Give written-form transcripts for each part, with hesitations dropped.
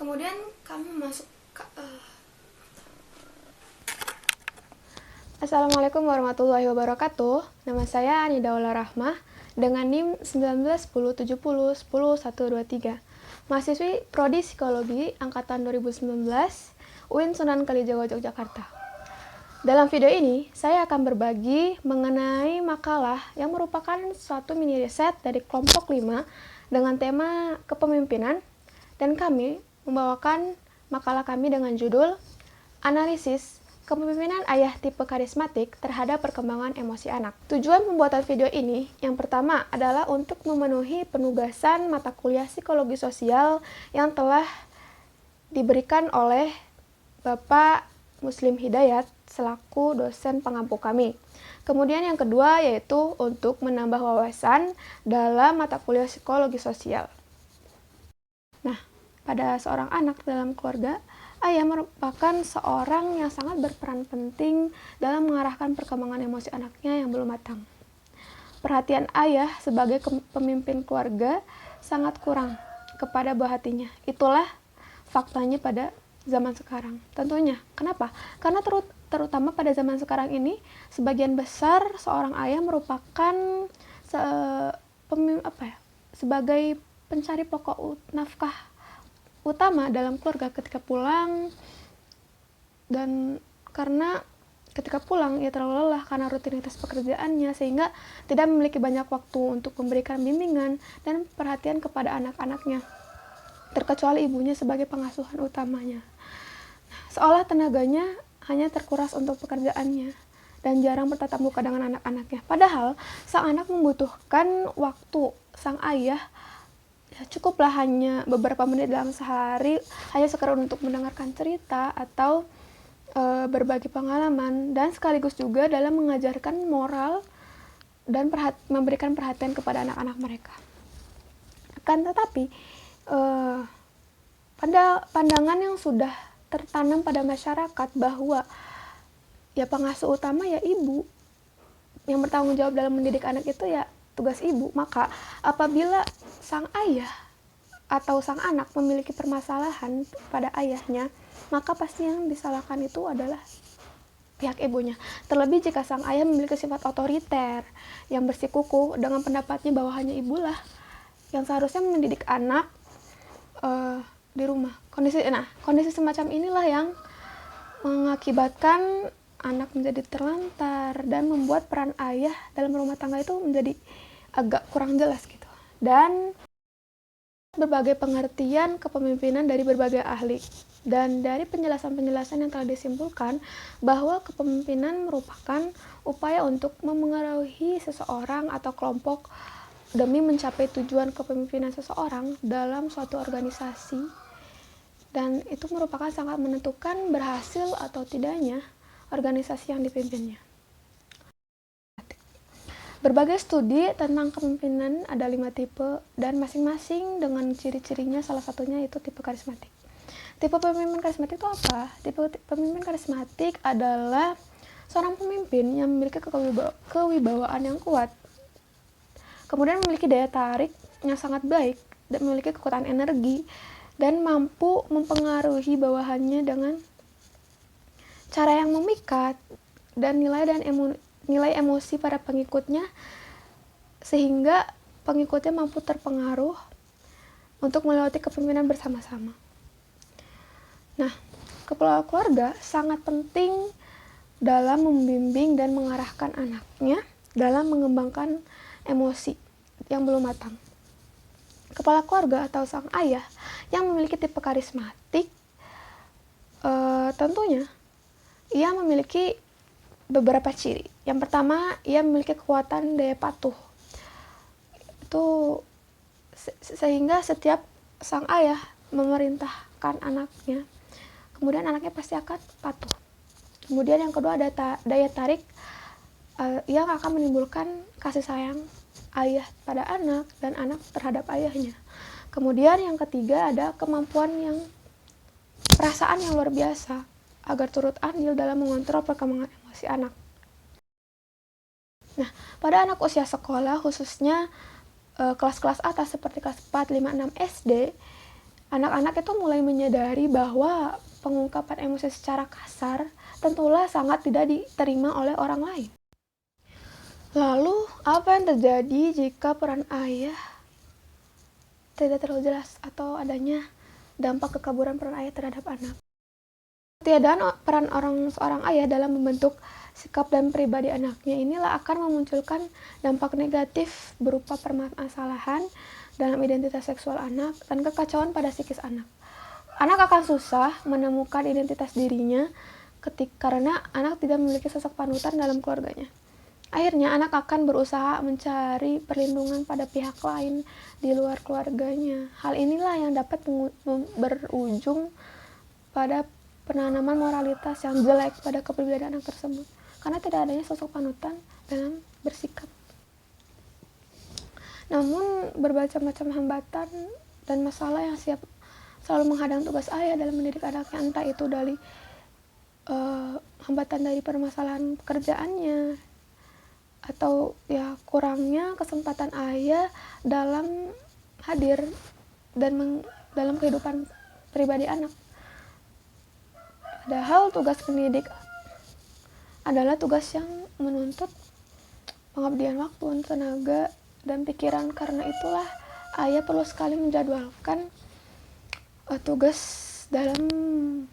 Kemudian kamu masuk Assalamualaikum warahmatullahi wabarakatuh. Nama saya Anida Ula Rahmah dengan NIM 191070101123. Mahasiswi Prodi Psikologi angkatan 2019 UIN Sunan Kalijaga Yogyakarta. Dalam video ini, saya akan berbagi mengenai makalah yang merupakan suatu mini riset dari kelompok 5 dengan tema kepemimpinan, dan kami membawakan makalah kami dengan judul Analisis Kepemimpinan Ayah Tipe Karismatik Terhadap Perkembangan Emosi Anak. Tujuan pembuatan video ini yang pertama adalah untuk memenuhi penugasan mata kuliah psikologi sosial yang telah diberikan oleh Bapak Muslim Hidayat selaku dosen pengampu kami. Kemudian yang kedua yaitu untuk menambah wawasan dalam mata kuliah psikologi sosial. Nah, pada seorang anak dalam keluarga, ayah merupakan seorang yang sangat berperan penting dalam mengarahkan perkembangan emosi anaknya yang belum matang. Perhatian ayah sebagai pemimpin keluarga sangat kurang kepada buah hatinya. Itulah faktanya pada zaman sekarang. Tentunya, kenapa? Karena terutama pada zaman sekarang ini, sebagian besar seorang ayah merupakan sebagai pencari pokok nafkah utama dalam keluarga ketika pulang, dan karena ketika pulang ia terlalu lelah karena rutinitas pekerjaannya sehingga tidak memiliki banyak waktu untuk memberikan bimbingan dan perhatian kepada anak-anaknya, terkecuali ibunya sebagai pengasuhan utamanya. Seolah tenaganya hanya terkuras untuk pekerjaannya dan jarang bertatap muka dengan anak-anaknya. Padahal sang anak membutuhkan waktu sang ayah. Cukuplah hanya beberapa menit dalam sehari, hanya sekedar untuk mendengarkan cerita atau berbagi pengalaman, dan sekaligus juga dalam mengajarkan moral dan memberikan perhatian kepada anak-anak mereka. Akan tetapi, pada pandangan yang sudah tertanam pada masyarakat bahwa ya pengasuh utama ya ibu, yang bertanggung jawab dalam mendidik anak itu ya tugas ibu, maka apabila sang ayah atau sang anak memiliki permasalahan pada ayahnya, maka pasti yang disalahkan itu adalah pihak ibunya. Terlebih jika sang ayah memiliki sifat otoriter yang bersikukuh dengan pendapatnya bahwa hanya ibulah yang seharusnya mendidik anak di rumah. Kondisi semacam inilah yang mengakibatkan anak menjadi terlantar dan membuat peran ayah dalam rumah tangga itu menjadi agak kurang jelas gitu. Dan berbagai pengertian kepemimpinan dari berbagai ahli, dan dari penjelasan-penjelasan yang telah disimpulkan bahwa kepemimpinan merupakan upaya untuk memengaruhi seseorang atau kelompok demi mencapai tujuan kepemimpinan seseorang dalam suatu organisasi, dan itu merupakan sangat menentukan berhasil atau tidaknya organisasi yang dipimpinnya. Berbagai studi tentang kepemimpinan ada 5 tipe, dan masing-masing dengan ciri-cirinya, salah satunya itu tipe karismatik. Tipe pemimpin karismatik itu apa? Tipe pemimpin karismatik adalah seorang pemimpin yang memiliki kewibawaan yang kuat, kemudian memiliki daya tarik yang sangat baik, dan memiliki kekuatan energi, dan mampu mempengaruhi bawahannya dengan cara yang memikat dan nilai emosi para pengikutnya, sehingga pengikutnya mampu terpengaruh untuk melewati kepemimpinan bersama-sama. Nah, kepala keluarga sangat penting dalam membimbing dan mengarahkan anaknya dalam mengembangkan emosi yang belum matang. Kepala keluarga atau sang ayah yang memiliki tipe karismatik tentunya ia memiliki beberapa ciri. Yang pertama, ia memiliki kekuatan daya patuh. Itu sehingga setiap sang ayah memerintahkan anaknya, kemudian anaknya pasti akan patuh. Kemudian yang kedua ada daya tarik yang akan menimbulkan kasih sayang ayah pada anak dan anak terhadap ayahnya. Kemudian yang ketiga ada kemampuan perasaan yang luar biasa agar turut andil dalam mengontrol perkembangan emosi anak. Nah, pada anak usia sekolah, khususnya kelas-kelas atas seperti kelas 4, 5, 6 SD, anak-anak itu mulai menyadari bahwa pengungkapan emosi secara kasar tentulah sangat tidak diterima oleh orang lain. Lalu, apa yang terjadi jika peran ayah tidak terlalu jelas atau adanya dampak kekaburan peran ayah terhadap anak? Ketiadaan peran seorang ayah dalam membentuk sikap dan pribadi anaknya inilah akan memunculkan dampak negatif berupa permasalahan dalam identitas seksual anak dan kekacauan pada psikis anak. Anak akan susah menemukan identitas dirinya karena anak tidak memiliki sosok panutan dalam keluarganya. Akhirnya anak akan berusaha mencari perlindungan pada pihak lain di luar keluarganya. Hal inilah yang dapat berujung pada penanaman moralitas yang jelek pada kepribadian anak tersebut, karena tidak adanya sosok panutan dalam bersikap. Namun, berbagai-macam hambatan dan masalah yang selalu menghadang tugas ayah dalam mendidik anaknya, entah itu dari hambatan dari permasalahan pekerjaannya, atau ya kurangnya kesempatan ayah dalam hadir dan dalam kehidupan pribadi anak. Padahal tugas pendidik adalah tugas yang menuntut pengabdian waktu, tenaga, dan pikiran. Karena itulah ayah perlu sekali menjadwalkan tugas dalam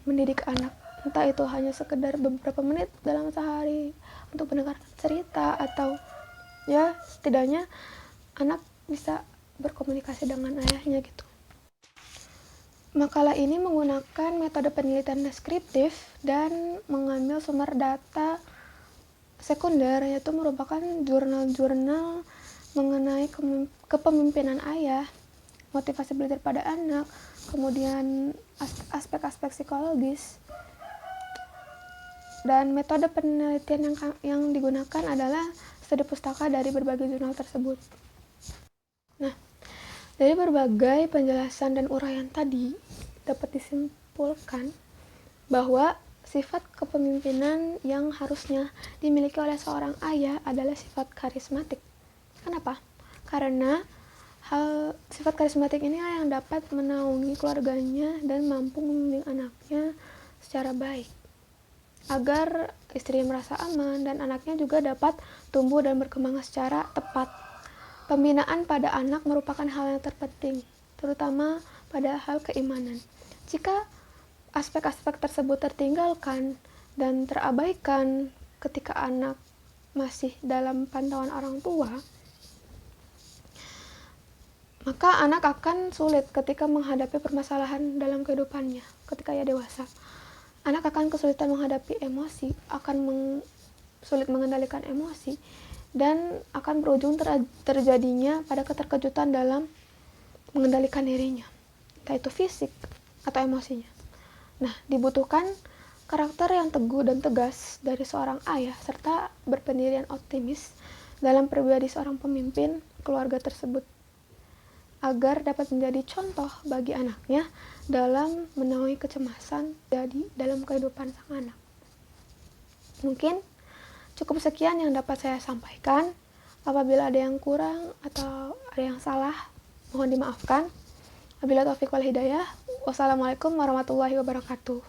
mendidik anak. Entah itu hanya sekedar beberapa menit dalam sehari untuk mendengarkan cerita, atau ya setidaknya anak bisa berkomunikasi dengan ayahnya gitu. Makalah ini menggunakan metode penelitian deskriptif dan mengambil sumber data sekunder, yaitu merupakan jurnal-jurnal mengenai kepemimpinan ayah, motivasi belajar pada anak, kemudian aspek-aspek psikologis. Dan metode penelitian yang digunakan adalah studi pustaka dari berbagai jurnal tersebut. Nah, dari berbagai penjelasan dan uraian tadi, dapat disimpulkan bahwa sifat kepemimpinan yang harusnya dimiliki oleh seorang ayah adalah sifat karismatik. Kenapa? Karena sifat karismatik ini yang dapat menaungi keluarganya dan mampu membimbing anaknya secara baik, agar istri merasa aman dan anaknya juga dapat tumbuh dan berkembang secara tepat. Pembinaan pada anak merupakan hal yang terpenting, terutama pada hal keimanan. Jika aspek-aspek tersebut tertinggalkan dan terabaikan ketika anak masih dalam pantauan orang tua, maka anak akan sulit ketika menghadapi permasalahan dalam kehidupannya. Ketika ia dewasa, anak akan kesulitan menghadapi emosi, sulit mengendalikan emosi, dan akan berujung terjadinya pada keterkejutan dalam mengendalikan dirinya, entah itu fisik atau emosinya. Nah, dibutuhkan karakter yang teguh dan tegas dari seorang ayah serta berpendirian optimis dalam pribadi seorang pemimpin keluarga tersebut, agar dapat menjadi contoh bagi anaknya dalam menaungi kecemasan jadi dalam kehidupan sang anak. Mungkin cukup sekian yang dapat saya sampaikan. Apabila ada yang kurang atau ada yang salah, mohon dimaafkan. Wabillahi taufiq wal hidayah. Wassalamualaikum warahmatullahi wabarakatuh.